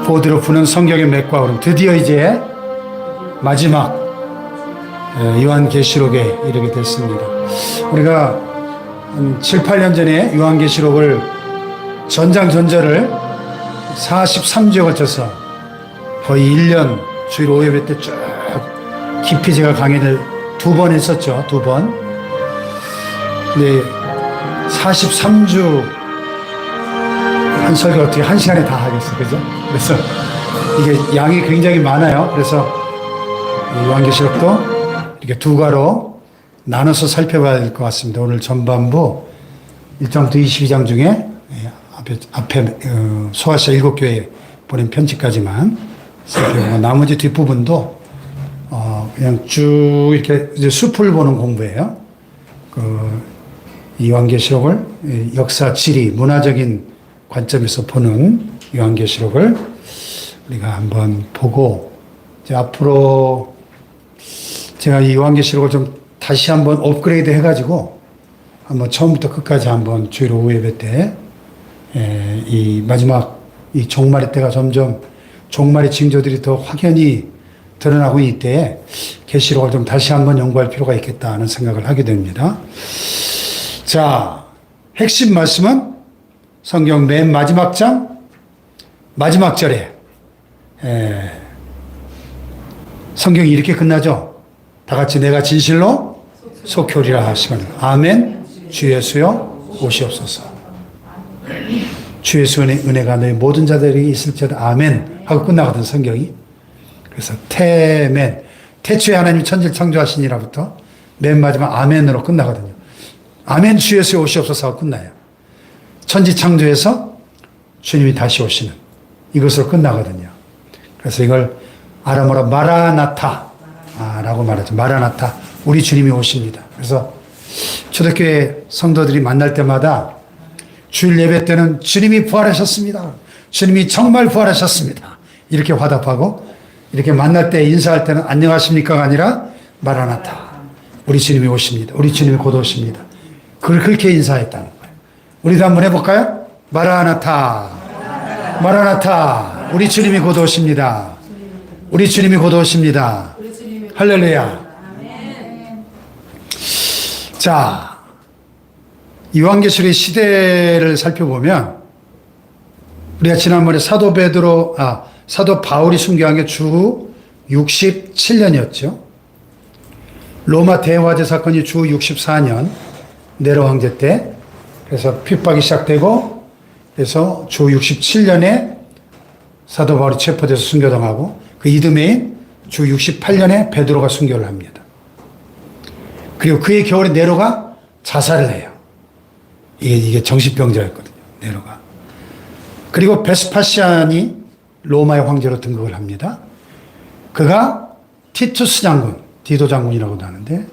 보드로 푸는 성경의 맥과 흐름, 드디어 이제 마지막 요한계시록에 이르게 됐습니다. 우리가 7, 8년 전에 요한계시록을 전장전절을 43주에 걸쳐서 거의 1년 주일 5예배 때 쭉 깊이 제가 강의를 2번 했었죠. 2번. 근데 43주 한 설교 어떻게 한 시간에 다 하겠어, 그죠? 그래서 이게 양이 굉장히 많아요. 그래서 요한계시록도 이렇게 두 과로 나눠서 살펴봐야 될 것 같습니다. 오늘 전반부 1장부터 22장 중에 앞에 소아시아 7교회에 보낸 편지까지만 살펴보고 나머지 뒷부분도 그냥 쭉 이렇게 이제 숲을 보는 공부예요. 이 요한계시록을 역사, 지리, 문화적인 관점에서 보는 요한계시록을 우리가 한번 보고, 이제 앞으로 제가 이 요한계시록을 좀 다시 한번 업그레이드 해가지고 한번 처음부터 끝까지 한번 주일 오후 예배 때 이 마지막 이 종말의 때가 점점 종말의 징조들이 더 확연히 드러나고 있을 때에 계시록을 좀 다시 한번 연구할 필요가 있겠다 하는 생각을 하게 됩니다. 자, 핵심 말씀은 성경 맨 마지막 장, 마지막 절에 성경이 이렇게 끝나죠. 다 같이 내가 진실로 속효리라 하시거늘. 아멘. 주 예수여 오시옵소서. 주 예수의 은혜가 너희 모든 자들에게 있을지어다. 아멘 하고 끝나거든 성경이. 그래서 태멘, 태초에 하나님 천지를 창조하시니라부터 맨 마지막 아멘으로 끝나거든요. 아멘 주 예수여 오시옵소서 하고 끝나요. 천지 창조에서 주님이 다시 오시는 이것으로 끝나거든요. 그래서 이걸 아람어로 마라나타 라고 말하죠. 마라나타, 우리 주님이 오십니다. 그래서 초대교회 성도들이 만날 때마다 주일 예배 때는 주님이 부활하셨습니다. 주님이 정말 부활하셨습니다. 이렇게 화답하고, 이렇게 만날 때 인사할 때는 안녕하십니까가 아니라 마라나타, 우리 주님이 오십니다. 우리 주님이 곧 오십니다. 그걸 그렇게 인사했다는 거예요. 우리도 한번 해볼까요? 마라나타, 마라나타, 우리 주님이 곧 오십니다. 우리 주님이 곧 오십니다. 할렐루야. 자, 요한계시록의 시대를 살펴보면 우리가 지난번에 사도 바울이 순교한 게 주 67년이었죠. 로마 대화제 사건이 주 64년 네로 황제 때, 그래서 핍박이 시작되고, 그래서 주 67년에 사도 바울이 체포돼서 순교당하고, 그 이듬해인 주 68년에 베드로가 순교를 합니다. 그리고 그의 겨울에 네로가 자살을 해요. 이게 정신병자였거든요, 네로가. 그리고 베스파시안이 로마의 황제로 등극을 합니다. 그가 티투스 장군, 디도 장군이라고도 하는데,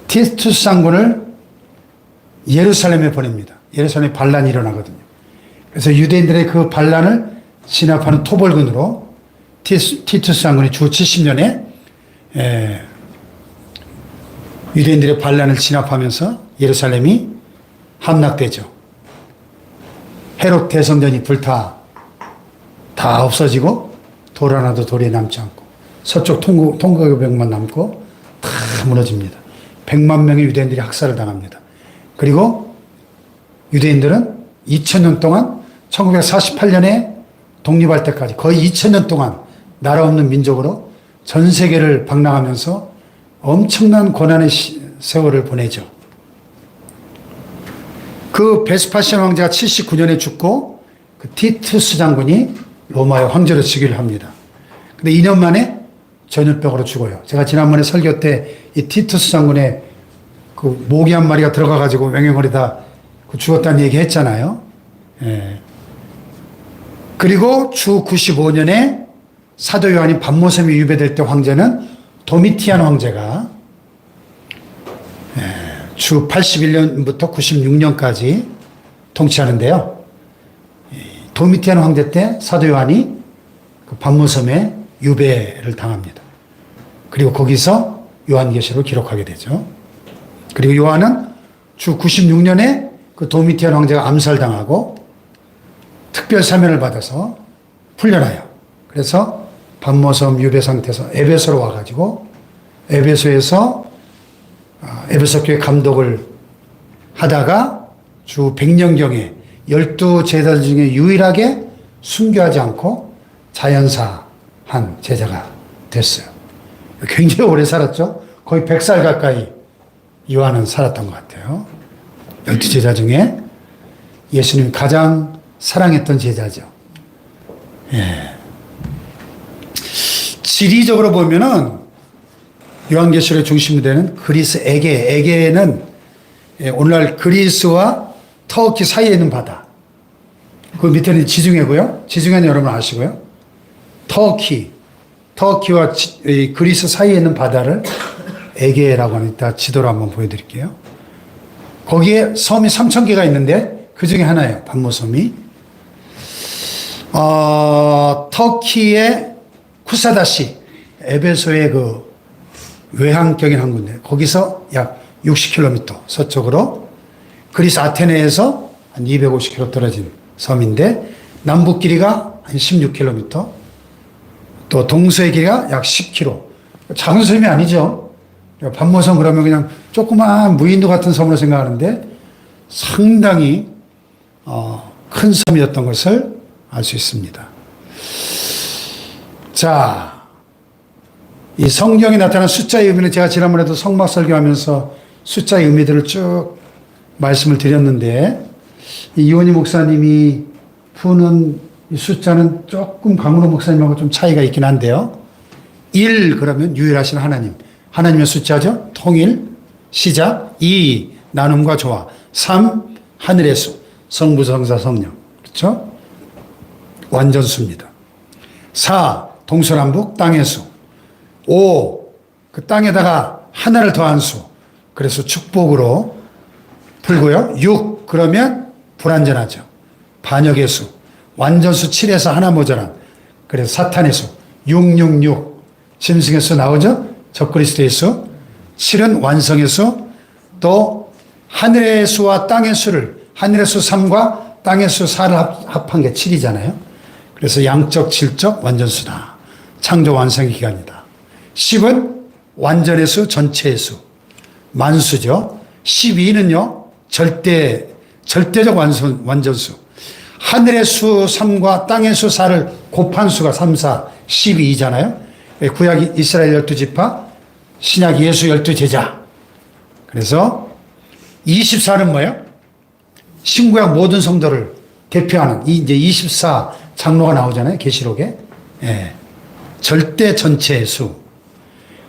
티투스 장군을 예루살렘에 보냅니다. 예루살렘에 반란이 일어나거든요. 그래서 유대인들의 그 반란을 진압하는 토벌군으로 티투스 장군이 주 70년에 유대인들의 반란을 진압하면서 예루살렘이 함락되죠. 헤롯 대성전이 다 없어지고 돌 하나도 돌에 남지 않고 서쪽 통곡벽만 남고 다 무너집니다. 100만 명의 유대인들이 학살을 당합니다. 그리고 유대인들은 2000년 동안 1948년에 독립할 때까지 거의 2000년 동안 나라 없는 민족으로 전 세계를 방랑하면서 엄청난 고난의 세월을 보내죠. 그 베스파시안 황제가 79년에 죽고 그 티투스 장군이 로마의 황제로 즉위를 합니다. 근데 2년 만에 전염병으로 죽어요. 제가 지난번에 설교 때 이 티투스 장군의 그 모기 한 마리가 들어가가지고 맹행거리다 죽었다는 얘기 했잖아요. 예. 그리고 주 95년에 사도 요한이 밤모섬에 유배될 때 황제는 도미티안 황제가 주 81년부터 96년까지 통치하는데요. 도미티안 황제 때 사도 요한이 그 밤모섬에 유배를 당합니다. 그리고 거기서 요한계시록을 기록하게 되죠. 그리고 요한은 주 96년에 그 도미티안 황제가 암살당하고 특별 사면을 받아서 풀려나요. 그래서 반모섬 유배 상태에서 에베소로 와가지고 에베소에서 에베소 교회 감독을 하다가 주 100년경에 12제자 중에 유일하게 순교하지 않고 자연사한 제자가 됐어요. 굉장히 오래 살았죠. 거의 100살 가까이 요한은 살았던 것 같아요. 12제자 중에 예수님이 가장 사랑했던 제자죠. 예. 지리적으로 보면은 요한계시록의 중심이 되는 그리스 에게는 오늘날 그리스와 터키 사이에 있는 바다. 그 밑에는 지중해고요. 지중해는 여러분 아시고요. 터키와 그리스 사이에 있는 바다를 에게라고 하는 이따 지도로 한번 보여드릴게요. 거기에 섬이 3,000개가 있는데 그 중에 하나예요. 반모섬이. 터키의 쿠사다시, 에베소의 그 외항격인 항구인데 거기서 약 60km 서쪽으로, 그리스 아테네에서 한 250km 떨어진 섬인데 남북 길이가 한 16km, 또 동서의 길이가 약 10km. 작은 섬이 아니죠. 반모섬 그러면 그냥 조그마한 무인도 같은 섬으로 생각하는데 상당히 큰 섬이었던 것을 알 수 있습니다. 자, 이 성경에 나타난 숫자의 의미는 제가 지난번에도 성막 설교하면서 숫자의 의미들을 쭉 말씀을 드렸는데, 이원희 목사님이 푸는 이 숫자는 조금 강문호 목사님하고 좀 차이가 있긴 한데요. 1 그러면 유일하신 하나님, 하나님의 숫자죠. 통일, 시작. 2 나눔과 조화. 3 하늘의 수, 성부, 성자, 성령. 그렇죠? 완전수입니다. 4 동서남북 땅의 수. 5 그 땅에다가 하나를 더한 수. 그래서 축복으로 풀고요. 6 그러면 불완전하죠. 반역의 수. 완전수 7에서 하나 모자란. 그래서 사탄의 수. 666 짐승의 수 나오죠. 적그리스도의 수. 7은 완성의 수. 또 하늘의 수와 땅의 수를, 하늘의 수 3과 땅의 수 4를 합한 게 7이잖아요. 그래서 양적, 질적, 완전수다. 창조 완성의 기간이다. 10은 완전의 수, 전체의 수. 만수죠. 12는요, 절대적 완전수. 하늘의 수 3과 땅의 수 4를 곱한 수가 3, 4, 12잖아요. 구약 이스라엘 12지파, 신약 예수 12제자. 그래서 24는 뭐예요? 신구약 모든 성도를 대표하는 이제 24 장로가 나오잖아요. 계시록에. 예. 절대 전체의 수.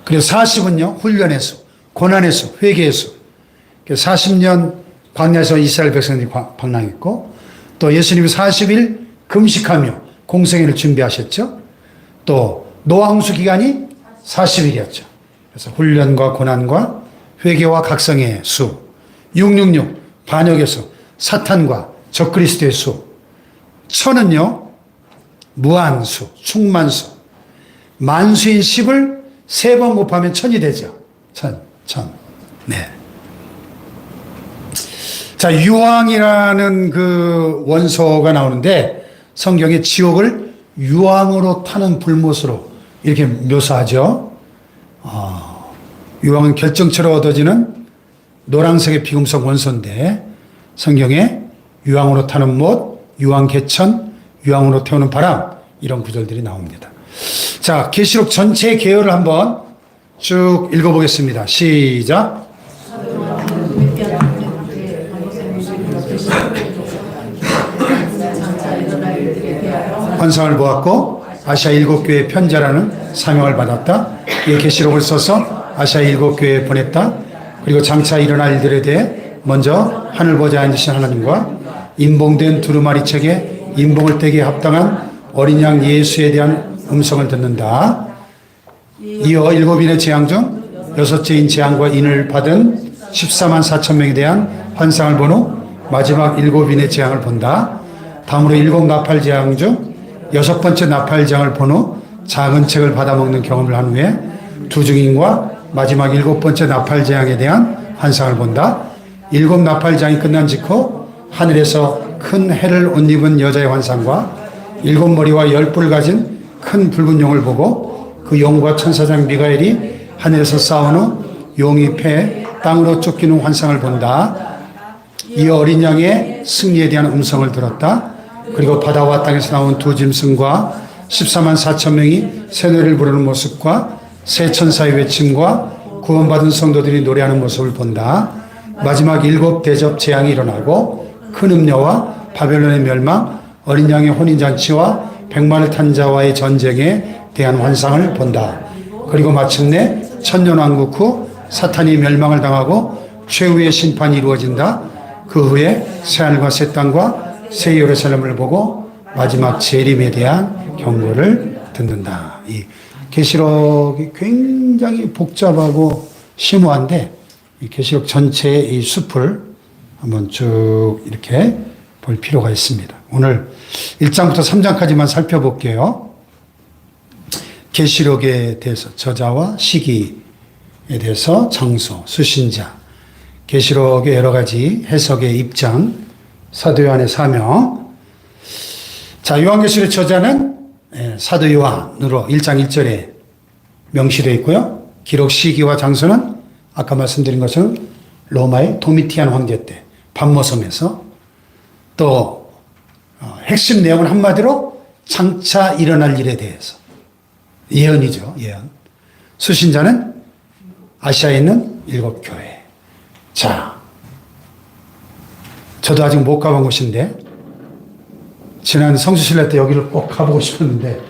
그리고 40은요, 훈련의 수, 고난의 수, 회개의 수. 40년 광야에서 이스라엘 백성들이 방랑했고, 또 예수님이 40일 금식하며 공생애를 준비하셨죠. 또 노아홍수 기간이 40일이었죠. 그래서 훈련과 고난과 회개와 각성의 수. 666 반역의 수, 사탄과 적그리스도의 수. 1000은요 무한수, 충만수. 만수인 10을 3번 곱하면 1000이 되죠. 1000. 네. 자, 유황이라는 그 원소가 나오는데 성경에 지옥을 유황으로 타는 불못으로 이렇게 묘사하죠. 유황은 결정체로 얻어지는 노란색의 비금속 원소인데 성경에 유황으로 타는 못, 유황 개천, 유황으로 태우는 바람, 이런 구절들이 나옵니다. 자, 계시록 전체 개요를 한번 쭉 읽어보겠습니다. 시작. 환상을 보았고 아시아 7교회에 편지하라는 사명을 받았다. 이 계시록을 써서 아시아 7교회에 보냈다. 그리고 장차 일어날 일들에 대해 먼저 하늘 보좌에 앉으신 하나님과 임봉된 두루마리 책에 임봉을 떼기에 합당한 어린 양 예수에 대한 음성을 듣는다. 이어 7인의 재앙 중 6째인 재앙과 인을 받은 14만 4천 명에 대한 환상을 본 후 마지막 7인의 재앙을 본다. 다음으로 7 나팔 재앙 중 6번째 나팔 재앙을 본 후 작은 책을 받아먹는 경험을 한 후에 두 증인과 마지막 7번째 나팔 재앙에 대한 환상을 본다. 7 나팔 재앙이 끝난 직후 하늘에서 큰 해를 옷 입은 여자의 환상과 일곱 머리와 열 뿔 가진 큰 붉은 용을 보고 그 용과 천사장 미가엘이 하늘에서 싸운 후 용이 패 땅으로 쫓기는 환상을 본다. 이어 어린 양의 승리에 대한 음성을 들었다. 그리고 바다와 땅에서 나온 두 짐승과 14만 4천 명이 새 노래를 부르는 모습과 새 천사의 외침과 구원받은 성도들이 노래하는 모습을 본다. 마지막 일곱 대접 재앙이 일어나고 큰 음녀와 바벨론의 멸망, 어린 양의 혼인잔치와 백마를 탄 자와의 전쟁에 대한 환상을 본다. 그리고 마침내 천년왕국 후 사탄이 멸망을 당하고 최후의 심판이 이루어진다. 그 후에 새하늘과 새 땅과 새 예루살렘을 보고 마지막 재림에 대한 경고를 듣는다. 이 계시록이 굉장히 복잡하고 심오한데 이 계시록 전체의 이 숲을 한번 쭉 이렇게 볼 필요가 있습니다. 오늘 1장부터 3장까지만 살펴볼게요. 계시록에 대해서 저자와 시기에 대해서 장소, 수신자, 계시록의 여러 가지 해석의 입장, 사도 요한의 사명. 자, 요한계시록의 저자는 사도 요한으로 1장 1절에 명시되어 있고요. 기록 시기와 장소는 아까 말씀드린 것처럼 로마의 도미티안 황제 때 반모섬에서 또 핵심 내용은 한마디로 장차 일어날 일에 대해서 예언이죠. 예언. 수신자는 아시아에 있는 일곱 교회. 자, 저도 아직 못 가본 곳인데 지난 성수신라 때 여기를 꼭 가보고 싶었는데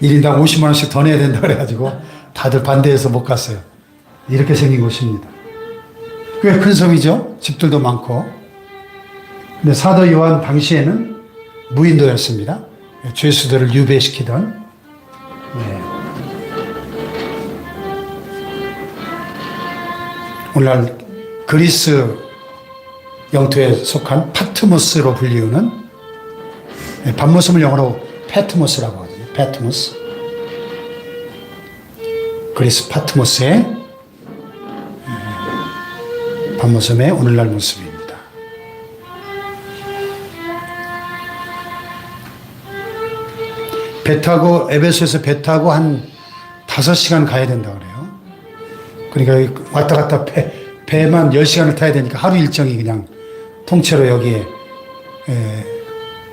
1인당 50만 원씩 더 내야 된다 그래가지고 다들 반대해서 못 갔어요. 이렇게 생긴 곳입니다. 꽤 큰 섬이죠. 집들도 많고. 근데 사도 요한 당시에는 무인도였습니다. 죄수들을 유배시키던. 네. 오늘날 그리스 영토에 속한 파트모스로 불리우는 반모섬을 영어로 페트모스라고 하거든요. 페트모스. 그리스 파트모스의 반모섬의 오늘날 모습입니다. 배 타고 에베소에서 배 타고 한 5시간 가야 된다 그래요. 그러니까 왔다 갔다 배만 10시간을 타야 되니까 하루 일정이 그냥 통째로 여기에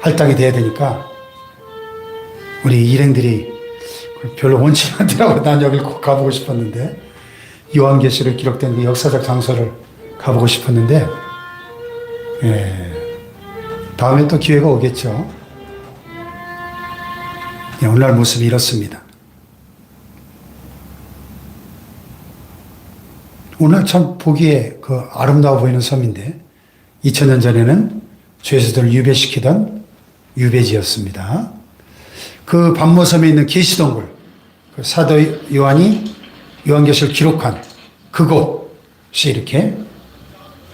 할당이 돼야 되니까 우리 일행들이 별로 원치 않더라고요. 난 여기를 꼭 가보고 싶었는데 요한계시록에 기록된 그 역사적 장소를 가보고 싶었는데 다음에 또 기회가 오겠죠. 오늘날 모습이 이렇습니다. 오늘 참 보기에 그 아름다워 보이는 섬인데 2000년 전에는 죄수들을 유배시키던 유배지였습니다. 그 반모섬에 있는 계시동굴, 그 사도 요한이 요한계시를 기록한 그곳이 이렇게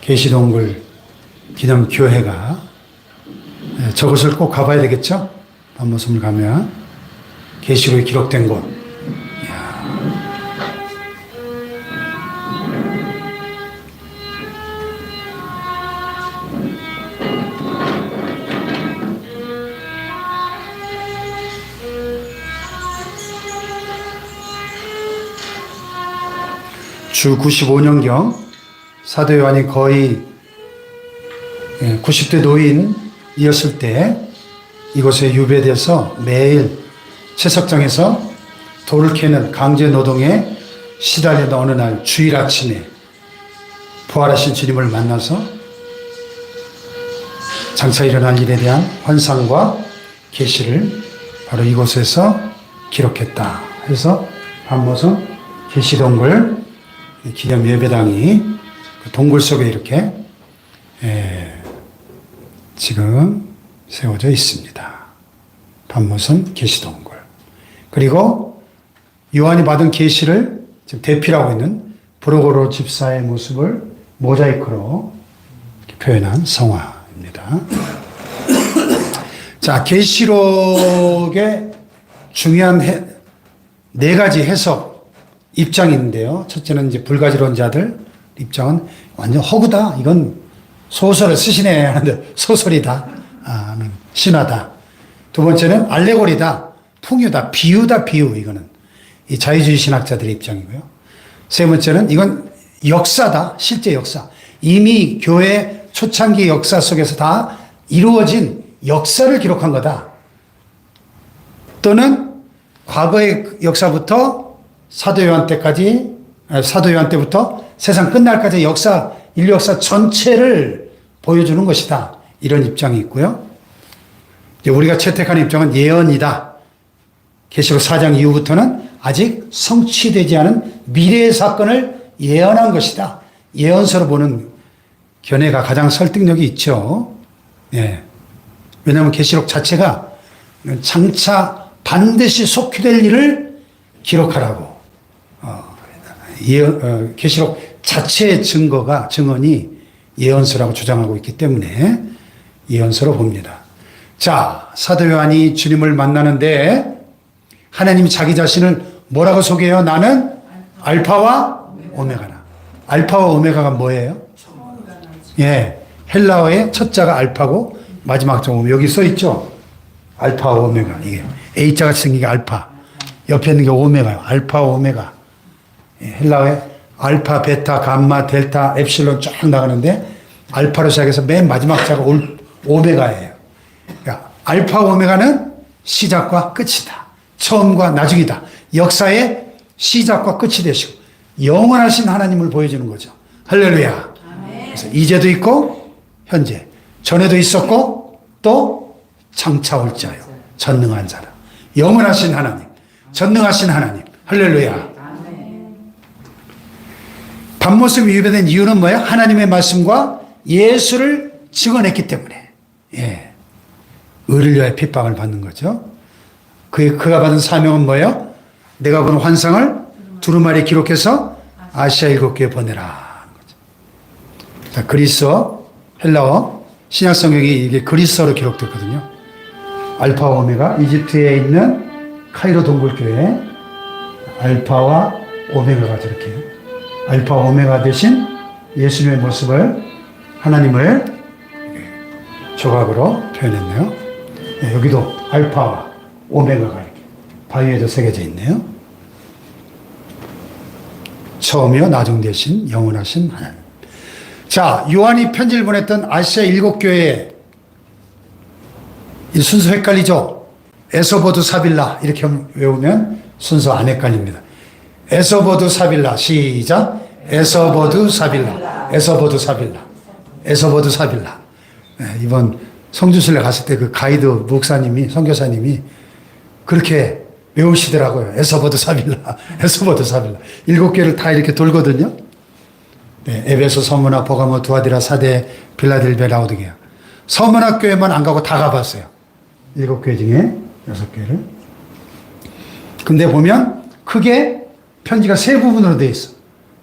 계시동굴 기념교회가 저곳을 꼭 가봐야 되겠죠? 반모섬을 가면 계시록에 기록된 곳. 주 95년경 사도 요한이 거의 90대 노인이었을 때 이곳에 유배돼서 매일 채석장에서 돌을 캐는 강제 노동에 시달리던 어느 날 주일 아침에 부활하신 주님을 만나서 장차 일어날 일에 대한 환상과 계시를 바로 이곳에서 기록했다. 그래서 반모섬 계시동굴 기념 예배당이 그 동굴 속에 이렇게 지금 세워져 있습니다. 반모섬 계시동굴. 그리고 요한이 받은 계시를 지금 대필하고 있는 브로고로 집사의 모습을 모자이크로 표현한 성화입니다. 자, 계시록의 중요한 네 가지 해석 입장이 있는데요. 첫째는 이제 불가지론자들 입장은 완전 허구다. 이건 소설을 쓰시네 하는데 소설이다. 신화다. 두 번째는 알레고리다, 풍유다, 비유다, 비유. 이거는 이 자유주의 신학자들의 입장이고요. 세 번째는 이건 역사다, 실제 역사. 이미 교회 초창기 역사 속에서 다 이루어진 역사를 기록한 거다. 또는 과거의 역사부터 사도 요한 때부터 세상 끝날까지 역사, 인류 역사 전체를 보여주는 것이다. 이런 입장이 있고요. 이제 우리가 채택한 입장은 예언이다. 계시록 4장 이후부터는 아직 성취되지 않은 미래의 사건을 예언한 것이다. 예언서로 보는 견해가 가장 설득력이 있죠. 예. 왜냐하면 계시록 자체가 장차 반드시 속히될 일을 기록하라고. 계시록 자체의 증언이 예언서라고 주장하고 있기 때문에 예언서로 봅니다. 자, 사도 요한이 주님을 만나는데 하나님이 자기 자신을 뭐라고 소개해요? 나는 알파와 오메가다. 알파와 오메가가 뭐예요? 예, 헬라어의 첫 자가 알파고 마지막 자가 오메가. 여기 써 있죠? 알파와 오메가. 이게 A자 같이 생긴 게 알파. 옆에 있는 게 오메가요. 알파와 오메가. 예, 헬라어의 알파, 베타, 감마, 델타, 엡실론 쫙 나가는데 알파로 시작해서 맨 마지막 자가 오메가예요. 그러니까 알파, 오메가는 시작과 끝이다. 처음과 나중이다. 역사의 시작과 끝이 되시고 영원하신 하나님을 보여주는 거죠. 할렐루야. 그래서 이제도 있고 현재, 전에도 있었고 또 장차 올 자요. 전능한 자라. 영원하신 하나님, 전능하신 하나님. 할렐루야. 반모습이 위배된 이유는 뭐예요? 하나님의 말씀과 예수를 증언했기 때문에. 예. 의를 위하여 핍박을 받는 거죠. 그가 받은 사명은 뭐예요? 내가 본 환상을 두루마리에 기록해서 아시아 7교회에 보내라. 자, 그리스어, 헬라어, 신약성경이 이게 그리스어로 기록됐거든요. 알파와 오메가, 이집트에 있는 카이로 동굴교회, 알파와 오메가가 저렇게, 알파와 오메가 대신 예수님의 모습을, 하나님을 조각으로 표현했네요. 네, 여기도 알파와 오메가가 이렇게 바위에도 새겨져 있네요. 처음이요 나중 되신 영원하신 하나님. 자, 요한이 편지를 보냈던 아시아 7교회에 이 순서 헷갈리죠? 에소보드 사빌라 이렇게 외우면 순서 안 헷갈립니다. 에소보드 사빌라 시작. 에소보드 사빌라, 에소보드 사빌라, 에소보드 사빌라. 네, 이번 성주순례 갔을 때 그 가이드 목사님이, 선교사님이 그렇게 외우시더라고요. 에소보드 사빌라, 에소보드 사빌라. 7개를 다 이렇게 돌거든요. 네, 에베소, 서문화, 보가모, 두아디라, 사대, 빌라델베, 라오디게아. 서문화 교회만 안 가고 다 가봤어요. 7개 중에 6개를. 근데 보면 크게 편지가 세 부분으로 되어 있어.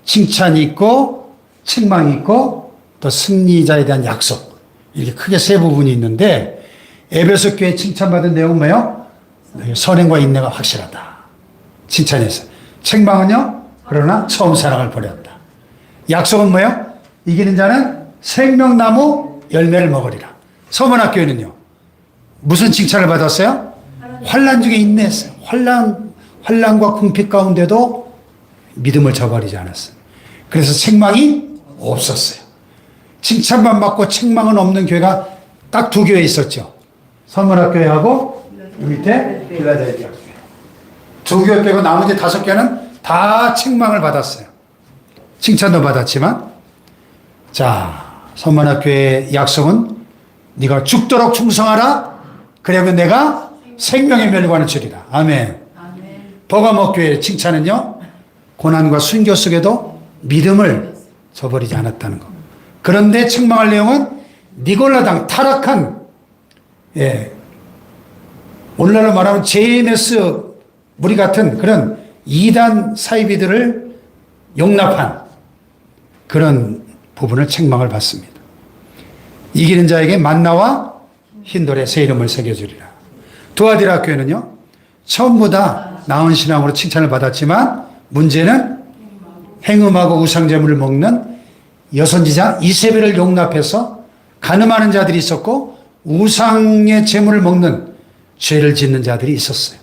칭찬이 있고, 책망이 있고, 또 승리자에 대한 약속. 이렇게 크게 세 부분이 있는데, 에베소 교회 칭찬받은 내용은 뭐예요? 선행과 인내가 확실하다. 칭찬했어요. 책망은요? 그러나 처음 사랑을 버렸다. 약속은 뭐예요? 이기는 자는 생명나무 열매를 먹으리라. 서문학교에는요. 무슨 칭찬을 받았어요? 환난 중에 인내했어요. 환난과 궁핍 가운데도 믿음을 저버리지 않았어요. 그래서 책망이 없었어요. 칭찬만 받고 책망은 없는 교회가 딱 2교회 있었죠. 서문학교회하고 밑에 빌라델피아 교회. 2교회 빼고 나머지 5교회는 다 책망을 받았어요. 칭찬도 받았지만, 자, 서문학교의 약속은 네가 죽도록 충성하라. 그러면 내가 생명의 멸관을 주리라. 아멘. 버가모교회의 칭찬은요, 고난과 순교 속에도 믿음을 저버리지 않았다는 것. 그런데 책망할 내용은 니골라당 타락한, 예, 오늘날로 말하면 JMS 무리 같은 그런 이단 사이비들을 용납한 그런 부분을 책망을 받습니다. 이기는 자에게 만나와 흰돌에 새 이름을 새겨주리라. 두아디라 교회는요, 처음보다 나은 신앙으로 칭찬을 받았지만 문제는 행음하고 우상제물을 먹는 여선지자 이세벨을 용납해서 간음하는 자들이 있었고 우상의 제물을 먹는 죄를 짓는 자들이 있었어요.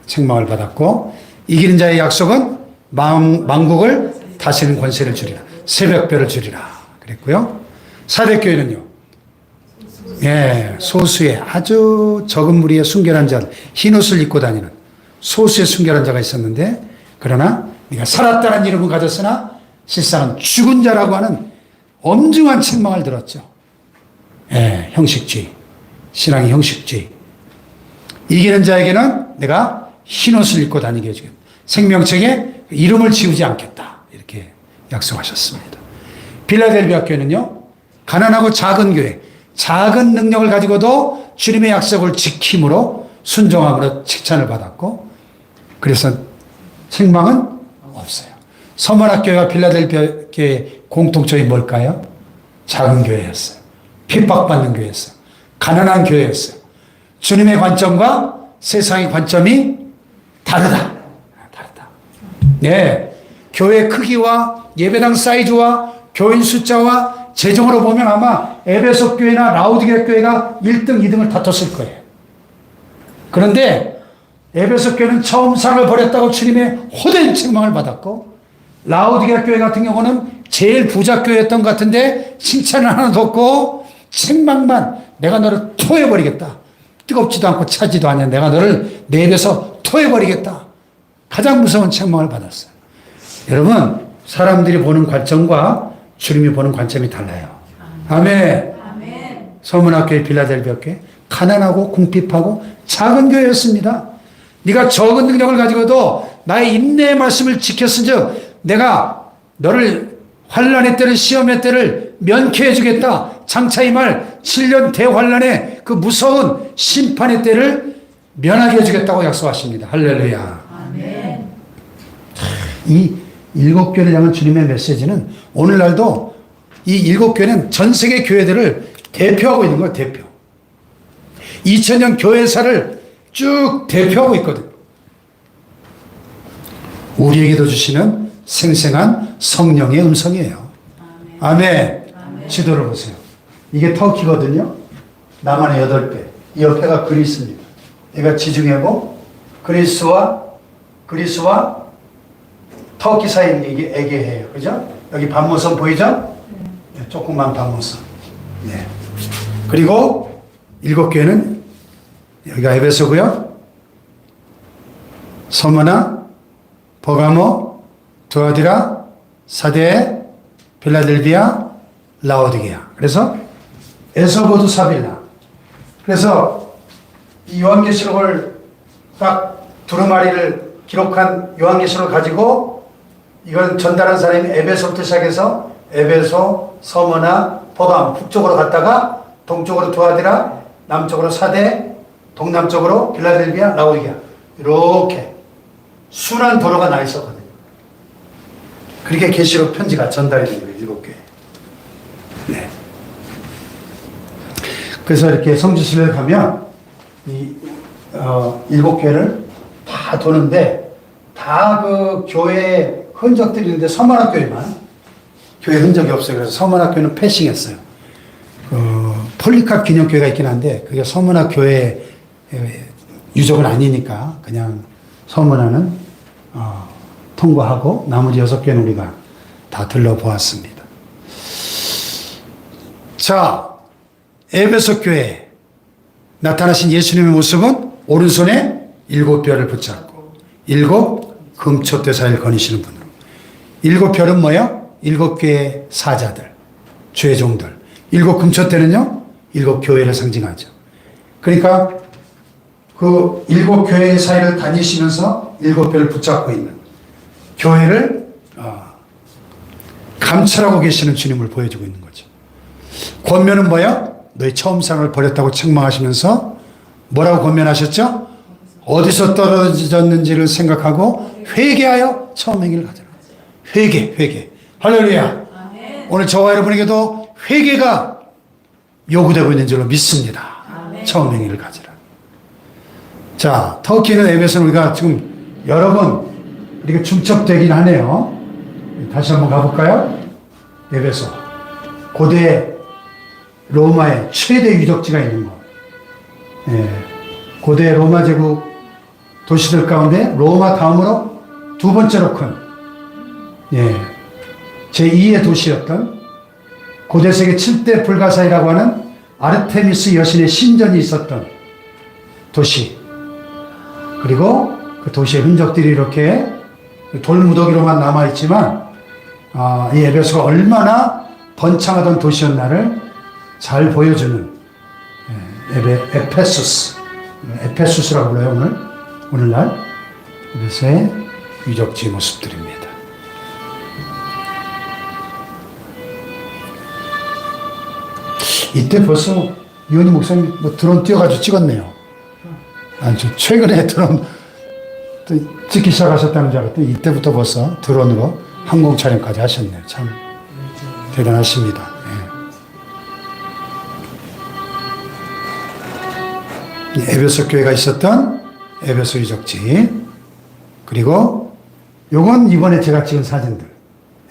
책망을 받았고 이기는 자의 약속은 만국을 다스리는 권세를 주리라. 새벽별을 주리라. 그랬고요. 사대교회는요. 예, 소수의 아주 적은 무리의 순결한 자들, 흰옷을 입고 다니는 소수의 순결한 자가 있었는데 그러나 네가 살았다는 이름을 가졌으나 실상은 죽은 자라고 하는 엄중한 책망을 들었죠. 예, 형식주의. 신앙의 형식주의. 이기는 자에게는 내가 흰옷을 입고 다니게 해주겠다. 생명책에 이름을 지우지 않겠다. 이렇게 약속하셨습니다. 빌라델비아 교회는요. 가난하고 작은 교회, 작은 능력을 가지고도 주님의 약속을 지킴으로 순종함으로 칭찬을 받았고 그래서 책망은 없어요. 서머나교회와 빌라델비아 교회의 공통점이 뭘까요? 작은 교회였어요. 핍박받는 교회였어요. 가난한 교회였어요. 주님의 관점과 세상의 관점이 다르다. 네. 교회 크기와 예배당 사이즈와 교인 숫자와 재정으로 보면 아마 에베소 교회나 라우디게아 교회가 1등, 2등을 다퉜을 거예요. 그런데 에베소 교회는 처음 사랑을 버렸다고 주님의 호된 책망을 받았고 라우디게아 교회 같은 경우는 제일 부자 교회였던 것 같은데 칭찬은 하나도 없고 책망만 내가 너를 토해버리겠다. 뜨겁지도 않고 차지도 않냐. 내가 너를 내 입에서 토해버리겠다. 가장 무서운 책망을 받았어요. 여러분 사람들이 보는 관점과 주님이 보는 관점이 달라요. 아멘. 서문학교의 빌라델비아 교회 가난하고 궁핍하고 작은 교회였습니다. 네가 적은 능력을 가지고도 나의 인내의 말씀을 지켰은즉 내가 너를 환난의 때를 시험의 때를 면케해 주겠다. 장차 이 말 7년 대환난의 그 무서운 심판의 때를 면하게 해주겠다고 약속하십니다. 할렐루야. 아멘. 이 7교회를 향한 주님의 메시지는 오늘날도 이 7교회는 전 세계 교회들을 대표하고 있는 거예요. 대표. 2000년 교회사를 쭉 대표하고 있거든. 우리에게도 주시는 생생한 성령의 음성이에요. 아멘. 아멘. 지도를 보세요. 이게 터키거든요. 남한의 8배. 이 옆에가 그리스입니다. 얘가 지중해고 그리스와 터키 사이에 이게 에게해요. 그죠? 여기 반모선 보이죠? 네, 조그만 반모선. 네. 그리고 7교회는 여기가 에베소고요. 서머나, 버가모, 두아디라, 사데, 빌라델비아, 라오디게아. 그래서 에서보드 사빌라. 그래서 이 요한계시록을 딱 두루마리를 기록한 요한계시록을 가지고 이걸 전달한 사람이 에베소부터 시작해서 에베소, 서머나, 버감 북쪽으로 갔다가 동쪽으로 두아디라, 남쪽으로 사데, 동남쪽으로 빌라델비아, 라오디게아 이렇게 순환 도로가 나 있었거든요. 그렇게 계시록 편지가 전달이 된 거예요. 7개. 네. 그래서 이렇게 성지순례를 가면 이 7개를 다 도는데 다 그 교회에 흔적들이 있는데 서문학교에만 교회 흔적이 없어요. 그래서 서문학교는 패싱했어요. 폴리캅 기념교회가 있긴 한데 그게 서문학교회 유적은 아니니까 그냥 서문화는 통과하고 나머지 6개는 우리가 다 들러보았습니다. 자, 에베소 교회에 나타나신 예수님의 모습은 오른손에 7별을 붙잡고 7 금초대사를 거니시는 분으로 7별은 뭐예요? 7개의 사자들, 죄종들. 7 금초대는요 7 교회를 상징하죠. 그러니까 그 7 교회의 사이를 다니시면서 7별을 붙잡고 있는 교회를 감찰하고 계시는 주님을 보여주고 있는 거죠. 권면은 뭐야? 너희 처음 사랑을 버렸다고 책망하시면서 뭐라고 권면하셨죠? 어디서 떨어졌는지를 생각하고 회개하여 처음 행위를 가져라. 회개. 할렐루야. 아멘. 오늘 저와 여러분에게도 회개가 요구되고 있는 줄로 믿습니다. 아멘. 처음 행위를 가져라. 자, 터키는 에베소는 우리가 지금 여러 번 이렇게 중첩되긴 하네요. 다시 한번 가볼까요? 에베소. 고대 로마의 최대 유적지가 있는 곳. 예. 고대 로마 제국 도시들 가운데 로마 다음으로 두 번째로 큰 제2의 도시였던 고대 세계 7대 불가사이라고 하는 아르테미스 여신의 신전이 있었던 도시, 그리고 그 도시의 흔적들이 이렇게 돌무더기로만 남아있지만 이 에베소가 얼마나 번창하던 도시였나를 잘 보여주는 에페수스라고 불러요. 오늘날 에베소의 유적지 모습들입니다. 이때 벌써 이원희 목사님 드론 띄워가지고 찍었네요. 저 최근에 드론 또 찍기 시작하셨다는 줄 알았더니 이때부터 벌써 드론으로 항공 촬영까지 하셨네요. 참 대단하십니다. 에베소 교회가 있었던 에베소 유적지, 그리고 요건 이번에 제가 찍은 사진들,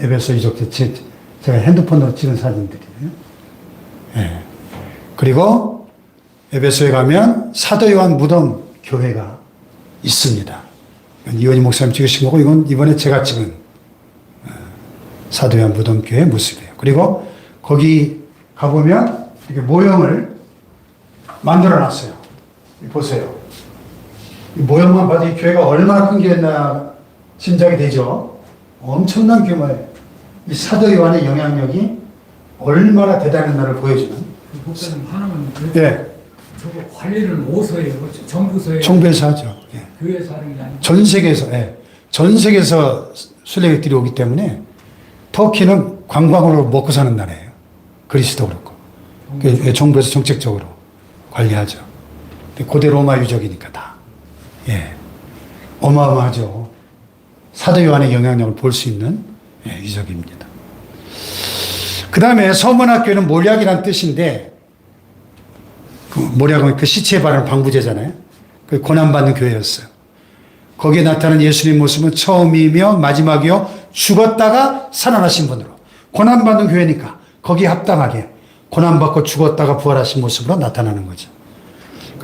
에베소 유적지 제가 핸드폰으로 찍은 사진들이에요. 그리고 에베소에 가면 사도 요한 무덤 교회가 있습니다. 이원희 목사님 찍으신 거고, 이건 이번에 제가 찍은 사도 요한 무덤 교회 모습이에요. 그리고 거기 가보면 이렇게 모형을 만들어 놨어요. 보세요. 이 모형만 봐도 이 교회가 얼마나 큰 교회였나 짐작이 되죠. 엄청난 규모의 이 사도 요한의 영향력이 얼마나 대단했나를 보여주는. 목사님 하나만 예. 저거 관리를 어디서 해요? 정부에서 해요? 정부에서 하죠. 예. 교회에서 하는 게 아니고 전 세계에서, 전 세계에서 순례객들이 오기 때문에 터키는 관광으로 먹고 사는 나라예요. 그리스도 그렇고. 정부에서 정책적으로 관리하죠. 고대 로마 유적이니까 다. 어마어마하죠. 사도 요한의 영향력을 볼 수 있는 유적입니다. 그 다음에 서문학교는 몰약이란 뜻인데, 몰약은 그 시체에 바르는 방부제잖아요. 그 고난받는 교회였어요. 거기에 나타난 예수님 모습은 처음이며 마지막이요, 죽었다가 살아나신 분으로. 고난받는 교회니까 거기에 합당하게 고난받고 죽었다가 부활하신 모습으로 나타나는 거죠.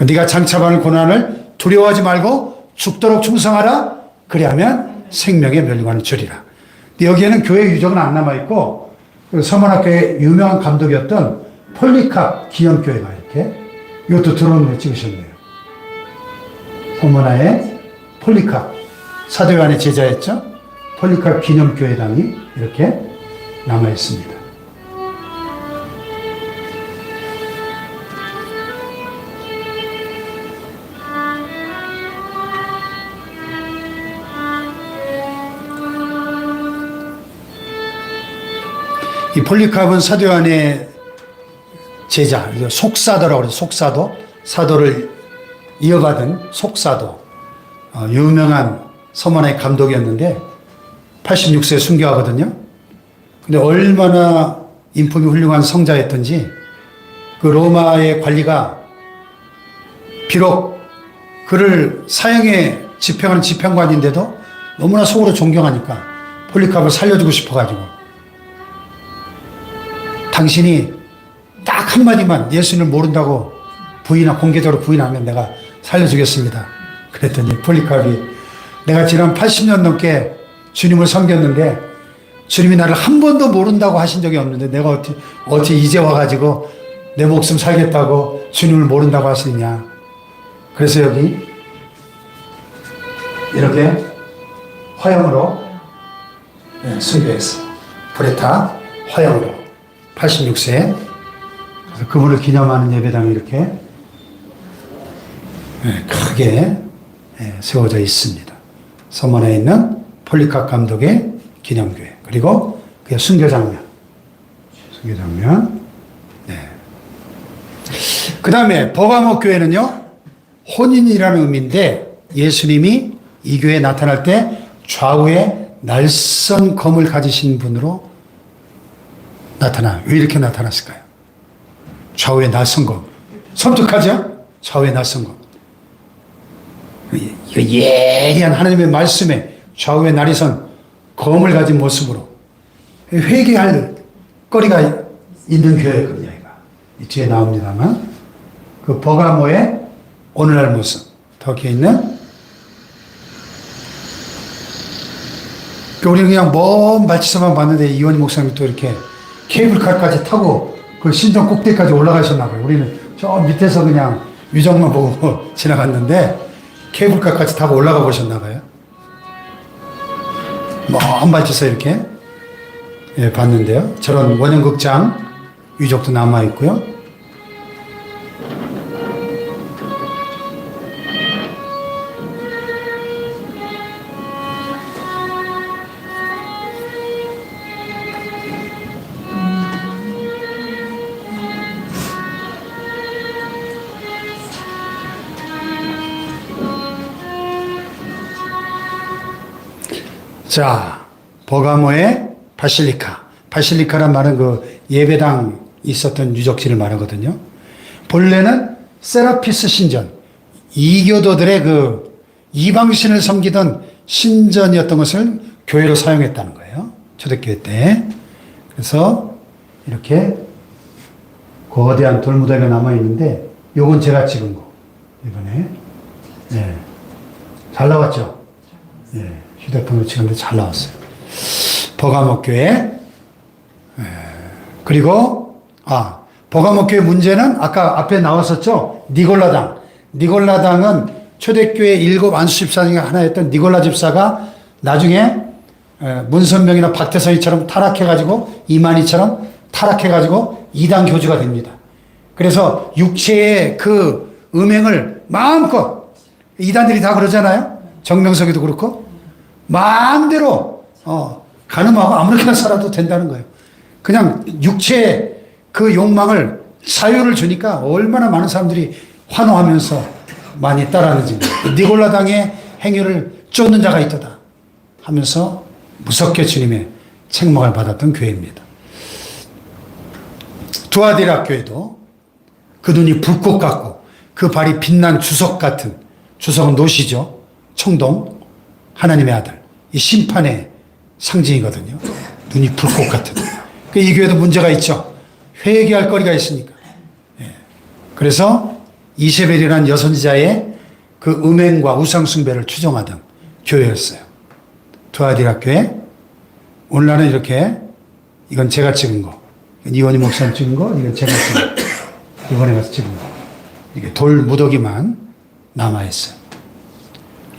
네가 장차받을 고난을 두려워하지 말고 죽도록 충성하라. 그리하면 생명의 멸류관을 주리라. 여기에는 교회 유적은 안 남아있고, 서문학교의 유명한 감독이었던 폴리캅 기념교회가 이렇게, 이것도 드론으로 찍으셨네요. 서문화의 폴리캅, 사도 요한의 제자였죠. 폴리캅 기념교회당이 이렇게 남아있습니다. 이 폴리캅은 사도 요한의 제자, 속사도라고 그래요. 속사도, 사도를 이어받은 속사도, 유명한 서문화의 감독이었는데 86세에 순교하거든요. 근데 얼마나 인품이 훌륭한 성자였던지 그 로마의 관리가 비록 그를 사형에 집행하는 집행관인데도 너무나 속으로 존경하니까 폴리캅을 살려주고 싶어가지고, 당신이 딱 한마디만 예수님을 모른다고 공개적으로 부인하면 내가 살려주겠습니다. 그랬더니 폴리캅이, 내가 지난 80년 넘게 주님을 섬겼는데 주님이 나를 한 번도 모른다고 하신 적이 없는데 내가 어찌 이제 와가지고 내 목숨 살겠다고 주님을 모른다고 하시느냐. 그래서 여기 이렇게 화형으로 숭배했어. 브레타 화형으로 86세. 그래서 그분을 기념하는 예배당이 이렇게 크게 세워져 있습니다. 서문에 있는 폴리캅 감독의 기념교회, 그리고 그의 순교 장면. 그 다음에 버가모 교회는요, 혼인이라는 의미인데 예수님이 이 교회에 나타날 때 좌우에 날선 검을 가지신 분으로 나타나. 왜 이렇게 나타났을까요? 좌우에 날선 검. 섬뜩하죠? 좌우에 날선 검. 이거 예리한 하나님의 말씀에 좌우에 날이선 검을 가진 모습으로 회개할 거리가 있는 교회거든요. 이 뒤에 나옵니다만, 그 버가모의 오늘날 모습. 터키에 있는 우리는 그냥 먼 발치서만 봤는데 이원희 목사님이 또 이렇게 케이블카까지 타고 그 신전 꼭대기까지 올라가셨나 봐요. 우리는 저 밑에서 그냥 유적만 보고 지나갔는데 케이블카까지 타고 올라가 보셨나 봐요. 먼 발치서 이렇게 예, 봤는데요. 저런 원형극장 유적도 남아 있고요. 자, 버가모의 바실리카. 바실리카란 말은 그 예배당 있었던 유적지를 말하거든요. 본래는 세라피스 신전, 이교도들의 그 이방신을 섬기던 신전이었던 것을 교회로 사용했다는 거예요. 초대교회 때. 그래서 이렇게 거대한 돌무더기가 남아있는데 요건 제가 찍은 거. 이번에. 네. 잘 나왔죠? 네. 휴대폰으로 찍었는데 잘 나왔어요. 버가모 교회. 그리고 버가모 교회 문제는 아까 앞에 나왔었죠. 니골라당. 니골라당은 초대교회 7 안수 집사 중에 하나였던 니골라 집사가 나중에 문선명이나 박태성이처럼 타락해가지고 이만희처럼 타락해가지고 이단 교주가 됩니다. 그래서 육체의 그 음행을 마음껏 이단들이 다 그러잖아요. 정명석이도 그렇고 마음대로 가늠하고 아무렇게나 살아도 된다는 거예요. 그냥 육체의 그 욕망을 자유를 주니까 얼마나 많은 사람들이 환호하면서 많이 따라하는지. 니골라당의 행위를 쫓는 자가 있도다 하면서 무섭게 주님의 책망을 받았던 교회입니다. 두아디라 교회도 그 눈이 불꽃 같고 그 발이 빛난 주석 같은, 주석은 노시죠. 청동 하나님의 아들, 이 심판의 상징이거든요. 눈이 불꽃 같은. 이 교회도 문제가 있죠. 회개할 거리가 있으니까. 그래서 이세벨이라는 여선지자의 그 음행과 우상숭배를 추종하던 교회였어요. 두아디라 교회. 오늘날은 이렇게, 이건 제가 찍은 거. 이원희 목사님 찍은 거, 이건 제가 찍은 거. 이번에 가서 찍은 거. 이게 돌 무더기만 남아있어요.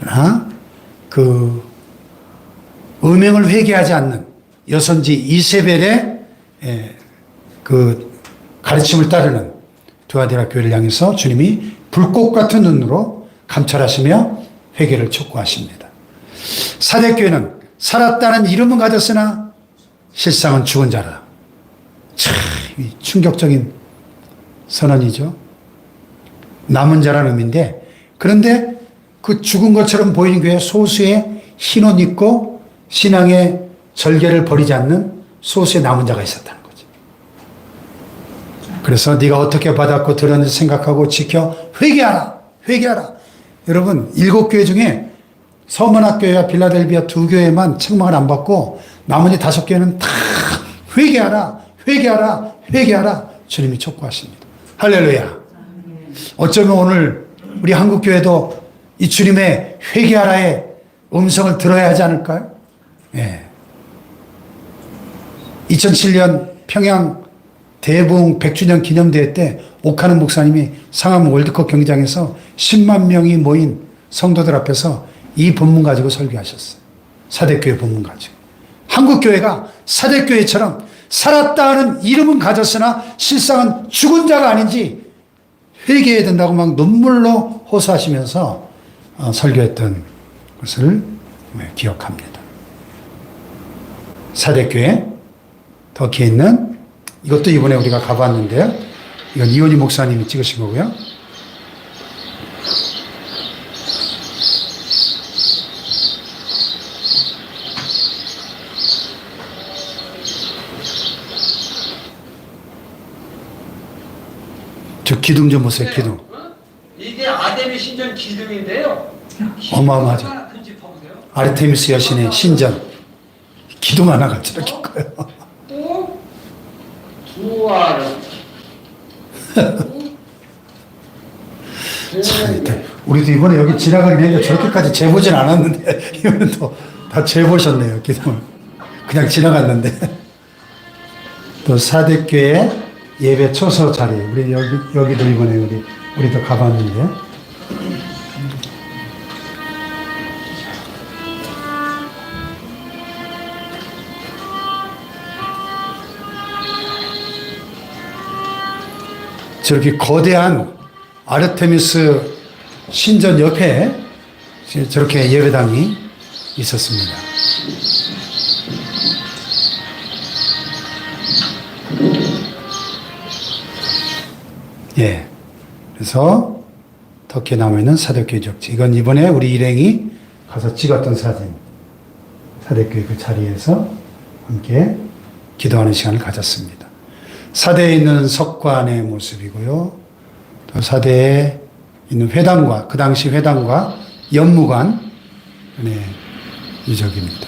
그러나 그 음행을 회개하지 않는 여선지 이세벨의 그 가르침을 따르는 두아디라 교회를 향해서 주님이 불꽃 같은 눈으로 감찰하시며 회개를 촉구하십니다. 사대교회는 살았다는 이름은 가졌으나 실상은 죽은 자라. 참 충격적인 선언이죠. 남은 자라는 의미인데, 그런데 그 죽은 것처럼 보이는 교회 소수의 흰 옷 입고 신앙의 절개를 버리지 않는 소수의 남은 자가 있었다는 거죠. 그래서 네가 어떻게 받았고 들었는지 생각하고 지켜 회개하라. 회개하라. 여러분 7교회 중에 서문학교회와 빌라델비아 2교회만 책망을 안 받고 나머지 5교회는 다 회개하라. 회개하라. 회개하라. 주님이 촉구하십니다. 할렐루야. 어쩌면 오늘 우리 한국교회도 이 주님의 회개하라의 음성을 들어야 하지 않을까요? 예. 2007년 평양 대부흥 100주년 기념대회 때 옥하는 목사님이 상암 월드컵 경기장에서 10만 명이 모인 성도들 앞에서 이 본문 가지고 설교하셨어요. 사대교회 본문 가지고. 한국교회가 사대교회처럼 살았다 하는 이름은 가졌으나 실상은 죽은 자가 아닌지 회개해야 된다고 막 눈물로 호소하시면서 설교했던 것을 기억합니다. 사대교회 터키에 있는, 이것도 이번에 우리가 가봤는데요. 이건 이원희 목사님이 찍으신 거고요. 저 기둥 좀 보세요, 기둥. 이게 아데미 신전 기둥인데요. 어마어마하죠. 얼마나 큰지 봐보세요. 아르테미스 여신의 신전. 기둥 하나가 저렇게 커요. 두아르. 참, 우리도 이번에 여기 지나가긴 했는데 저렇게까지 재보진 않았는데 이번 또다 재보셨네요. 기도를. 그냥 지나갔는데. 또 사대교회 예배 초소 자리 우리 여기도 이번에 우리도 가봤는데 저렇게 거대한 아르테미스 신전 옆에 저렇게 예배당이 있었습니다. 예. 그래서 터키에 남아있는 사대교회 적지. 이건 이번에 우리 일행이 가서 찍었던 사진. 사대교회 그 자리에서 함께 기도하는 시간을 가졌습니다. 사대에 있는 석관의 모습이고요. 또 사대에 있는 회당과, 그 당시 회당과 연무관, 유적입니다.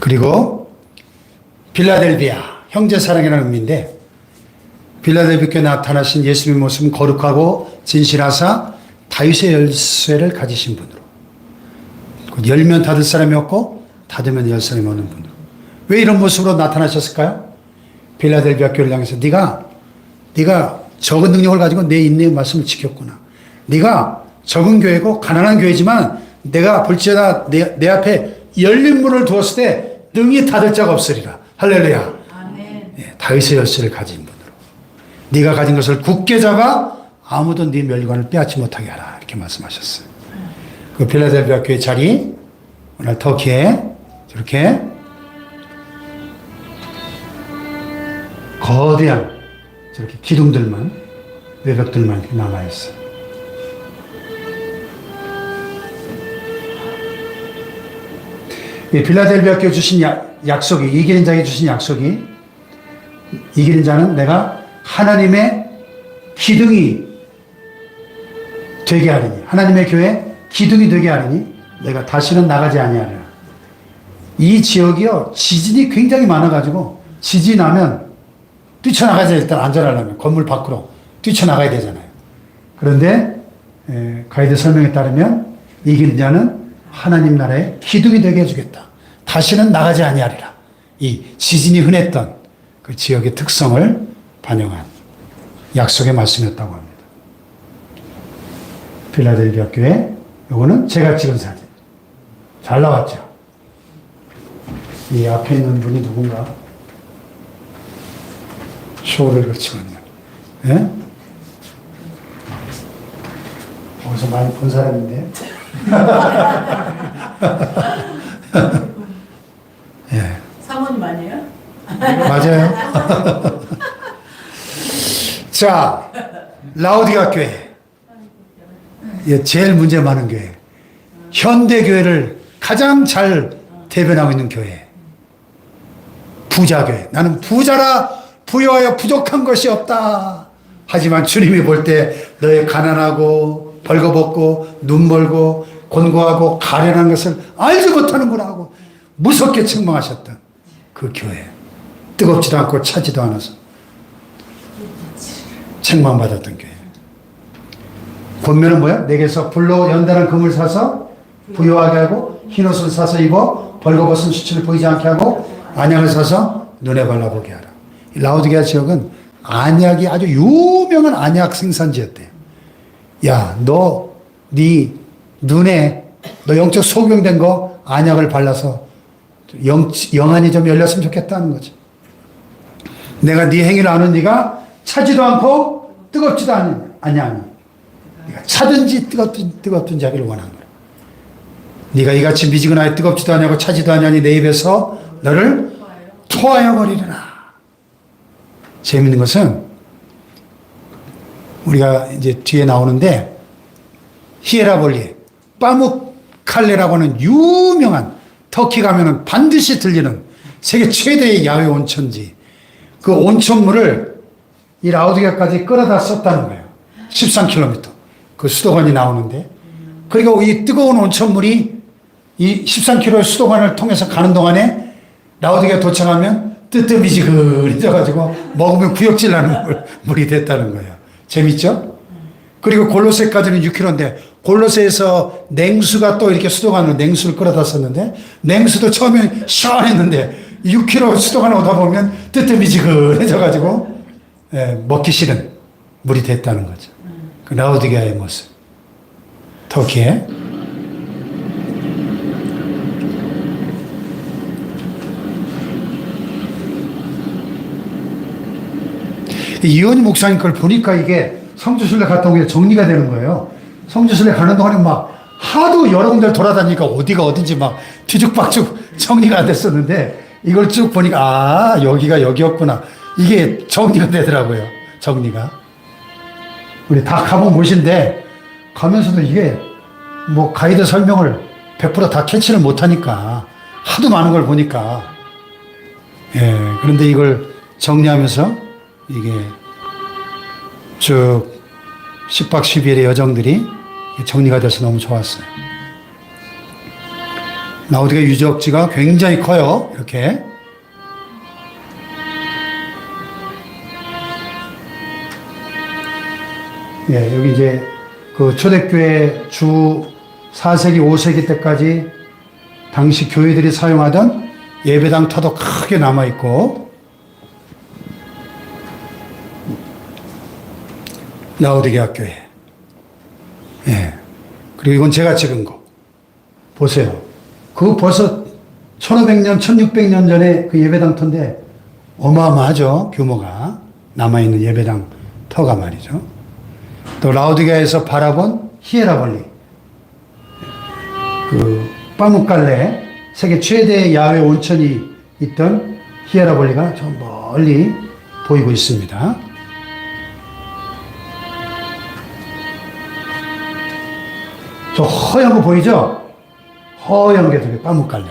그리고 빌라델비아, 형제 사랑이라는 의미인데, 빌라델비아에 나타나신 예수님의 모습은 거룩하고 진실하사 다윗의 열쇠를 가지신 분으로, 열면 닫을 사람이 없고 닫으면 열 사람이 없는 분으로. 왜 이런 모습으로 나타나셨을까요? 빌라델비아 교회를 향해서 네가 적은 능력을 가지고 내 인내의 말씀을 지켰구나. 네가 적은 교회고 가난한 교회지만 내가 볼지어다 내 앞에 열린 문을 두었을 때 능히 닫을 자가 없으리라. 할렐루야. 아멘. 네, 다윗의 열쇠를 가진 분으로. 네가 가진 것을 굳게 잡아 아무도 네 멸관을 빼앗지 못하게 하라. 이렇게 말씀하셨어요. 그 빌라델비아 교회 자리, 오늘 터키에 저렇게 거대한 저렇게 기둥들만, 외벽들만 이렇게 남아있어요. 이 빌라델비아 교회 주신 약속이, 이기는 자에게 주신 약속이, 이기는 자는 내가 하나님의 기둥이 되게 하리니, 하나님의 교회 기둥이 되게 하리니 내가 다시는 나가지 아니하리라. 이 지역이요, 지진이 굉장히 많아가지고 지진이 나면 뛰쳐나가자. 일단 안전하려면 건물 밖으로 뛰쳐나가야 되잖아요. 그런데 가이드 설명에 따르면 이기는 자는 하나님 나라의 기둥이 되게 해주겠다. 다시는 나가지 아니하리라. 이 지진이 흔했던 그 지역의 특성을 반영한 약속의 말씀이었다고 합니다. 필라델피아 교회, 요거는 제가 찍은 사진. 잘 나왔죠? 이 앞에 있는 분이 누군가? 쇼를 거치거든요. 예? 어디서 많이 본 사람인데? 예. 사모님 아니에요? 맞아요. 자, 라오디가 교회. 예, 제일 문제 많은 교회. 현대교회를 가장 잘 대변하고 있는 교회. 부자교회. 나는 부자라 부여하여 부족한 것이 없다. 하지만 주님이 볼 때 너의 가난하고 벌거벗고 눈멀고 곤고하고 가련한 것을 알지 못하는구나 하고 무섭게 책망하셨던 그 교회. 뜨겁지도 않고 차지도 않아서 책망받았던 교회. 권면은 뭐야? 내게서 불로 연단한 금을 사서 부유하게 하고 흰옷을 사서 입어 벌거벗은 수치를 보이지 않게 하고 안약을 사서 눈에 발라보게 하라. 라오디게아 지역은 안약이 아주 유명한 안약 생산지였대요. 야, 네 눈에 너 영적 소경된 거 안약을 발라서 영안이 좀 열렸으면 좋겠다는 거죠. 내가 네 행위를 아는 네가 차지도 않고 뜨겁지도 않냐니. 네가 차든지 뜨겁든지 하기를 원하는 거야. 네가 이같이 미지근하게 뜨겁지도 않냐고 차지도 않냐니 내 입에서 너를 토하여 버리려나. 재밌는 것은 우리가 이제 뒤에 나오는데 히에라볼리, 빠묵칼레라고 하는 유명한 터키 가면은 반드시 들리는 세계 최대의 야외 온천지. 그 온천물을 이 라오디게아까지 끌어다 썼다는 거예요. 13km. 그 수도관이 나오는데. 그리고 이 뜨거운 온천물이 이 13km의 수도관을 통해서 가는 동안에 라오디게아 도착하면 뜨뜻미지근해져가지고 먹으면 구역질 나는 물이 됐다는 거예요. 재밌죠? 그리고 골로새까지는 6km인데 골로새에서 냉수가 또 이렇게 수도관으로 냉수를 끌어다 썼는데 냉수도 처음에 시원했는데 6km 수도관 오다 보면 뜨뜻미지근해져가지고 먹기 싫은 물이 됐다는 거죠. 그 라오디게아의 모습. 터키에. 이현희 목사님 걸 보니까 이게 성주순례 갔다 오게 정리가 되는 거예요. 성주순례 가는 동안에 막 하도 여러 군데를 돌아다니니까 어디가 어딘지 막 뒤죽박죽 정리가 안 됐었는데 이걸 쭉 보니까 아, 여기가 여기였구나. 이게 정리가 되더라고요. 정리가. 우리 다 가본 곳인데 가면서도 이게 뭐 가이드 설명을 100% 다 캐치를 못하니까 하도 많은 걸 보니까 그런데 이걸 정리하면서 이게 쭉 10박 12일의 여정들이 정리가 돼서 너무 좋았어요. 라오디게아 유적지가 굉장히 커요. 이렇게. 여기 이제 그 초대교회 주 4세기, 5세기 때까지 당시 교회들이 사용하던 예배당 터도 크게 남아있고, 라오디게아 교회. 그리고 이건 제가 찍은 거. 보세요. 그 벌써 1500년, 1600년 전에 그 예배당 터인데 어마어마하죠. 규모가. 남아있는 예배당 터가 말이죠. 또 라오디게아에서 바라본 히에라볼리. 그 빠뭇갈레 세계 최대의 야외 온천이 있던 히에라볼리가 저 멀리 보이고 있습니다. 저 허연 거 보이죠? 허연 게 되게 빠뭇갈래.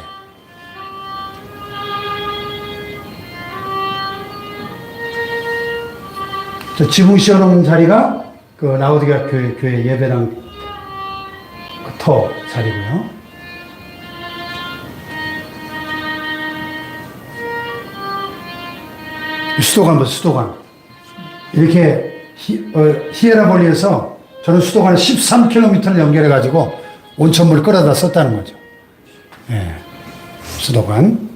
저 지붕 씌워놓은 자리가 그 라오디게아 교회 예배당 그 터 자리고요. 수도관 보세요, 수도관. 이렇게 히에라볼리에서 저는 수도관을 13km를 연결해가지고 온천물을 끌어다 썼다는 거죠. 수도관.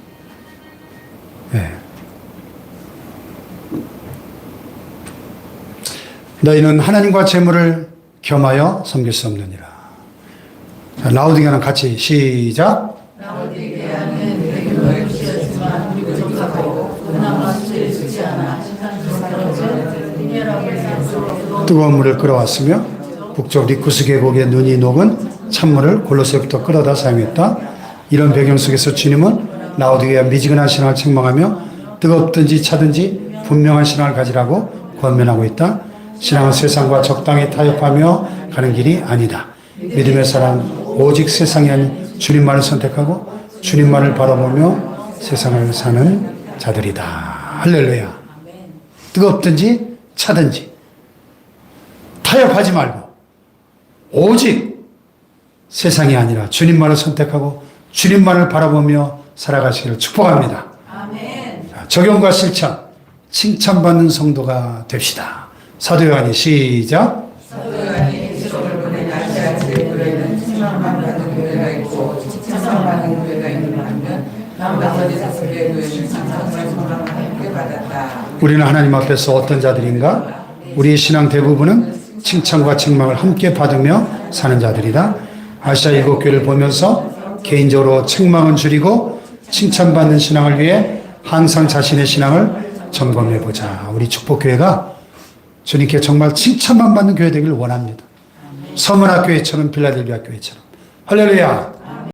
너희는 하나님과 재물을 겸하여 섬길 수 없느니라. 자, 라오디게아는 같이 시작. 라오디게아는 내게 너희 부시었지만 우리 부족하고 은하와 수질이 좋지 않아 뜨거운 물을 끌어왔으며 북쪽 리쿠스 계곡의 눈이 녹은 찬물을 골로새부터 끌어다 사용했다. 이런 배경 속에서 주님은 라오디게아 미지근한 신앙을 책망하며 뜨겁든지 차든지 분명한 신앙을 가지라고 권면하고 있다. 신앙은 세상과 적당히 타협하며 가는 길이 아니다. 믿음의 사람 오직 세상이 아닌 주님만을 선택하고 주님만을 바라보며 세상을 사는 자들이다. 할렐루야. 뜨겁든지 차든지 타협하지 말고 오직 세상이 아니라 주님만을 선택하고 주님만을 바라보며 살아가시기를 축복합니다. 아멘. 자, 적용과 실천, 칭찬받는 성도가 됩시다. 사도 요한이 시작. 사도 요한이 지도를 보낸 아시아 지대교회는 칭찬받는 교회가 있고 칭찬받는 교회가 있는 반면 남바서디 다섯개 교회는 칭찬받는 함께 받았다. 우리는 하나님 앞에서 어떤 자들인가? 우리의 신앙 대부분은 칭찬과 책망을 함께 받으며 사는 자들이다. 아시아 7교회를 보면서 개인적으로 책망은 줄이고 칭찬받는 신앙을 위해 항상 자신의 신앙을 점검해보자. 우리 축복교회가 주님께 정말 칭찬만 받는 교회 되기를 원합니다. 서문학 교회처럼 빌라델비아 교회처럼. 할렐루야.